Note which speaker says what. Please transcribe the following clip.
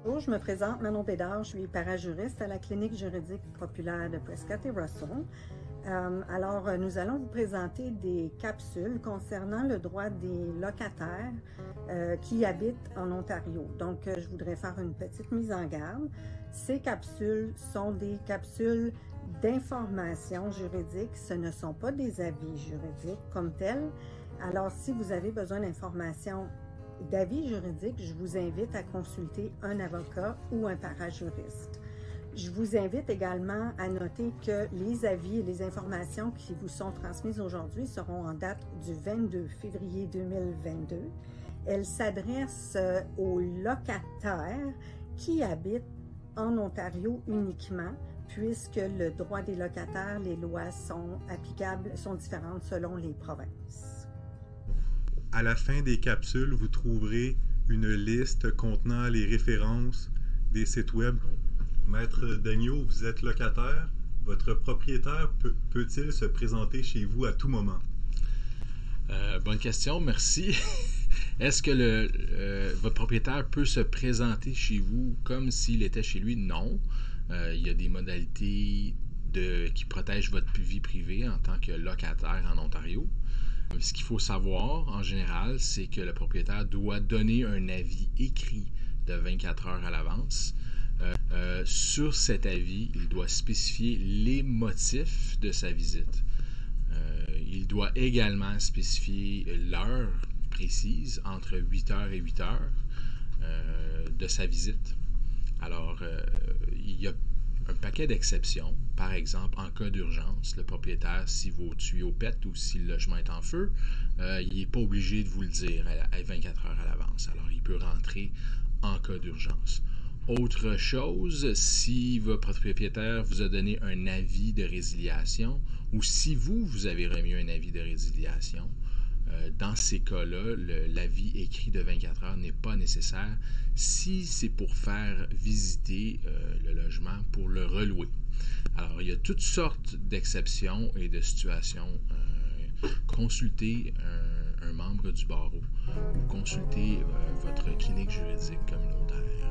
Speaker 1: Bonjour, je me présente, Manon Bédard, je suis parajuriste à la clinique juridique populaire de Prescott et Russell. Nous allons vous présenter des capsules concernant le droit des locataires qui habitent en Ontario. Donc, je voudrais faire une petite mise en garde. Ces capsules sont des capsules d'information juridique, ce ne sont pas des avis juridiques comme tels. Alors, si vous avez besoin d'informations d'avis juridiques, je vous invite à consulter un avocat ou un parajuriste. Je vous invite également à noter que les avis et les informations qui vous sont transmises aujourd'hui seront en date du 22 février 2022. Elles s'adressent aux locataires qui habitent en Ontario uniquement, puisque le droit des locataires, les lois sont applicables, sont différentes selon les provinces.
Speaker 2: À la fin des capsules, vous trouverez une liste contenant les références des sites web. Maître Daigneault, vous êtes locataire. Votre propriétaire peut-il se présenter chez vous à tout moment?
Speaker 3: Bonne question, merci. Est-ce que votre propriétaire peut se présenter chez vous comme s'il était chez lui? Non. Il y a des modalités qui protègent votre vie privée en tant que locataire en Ontario. Ce qu'il faut savoir, en général, c'est que le propriétaire doit donner un avis écrit de 24 heures à l'avance. Sur cet avis, il doit spécifier les motifs de sa visite. Il doit également spécifier l'heure précise, entre 8h et 8h de sa visite. Alors, il y a un paquet d'exceptions. Par exemple, en cas d'urgence, le propriétaire, si vos tuyaux pètent ou si le logement est en feu, il n'est pas obligé de vous le dire à 24 heures à l'avance. Alors, il peut rentrer en cas d'urgence. Autre chose, si votre propriétaire vous a donné un avis de résiliation ou si vous avez remis un avis de résiliation, dans ces cas-là, l'avis écrit de 24 heures n'est pas nécessaire si c'est pour faire visiter le logement pour le relouer. Alors, il y a toutes sortes d'exceptions et de situations. Consultez un membre du barreau ou consultez votre clinique juridique communautaire.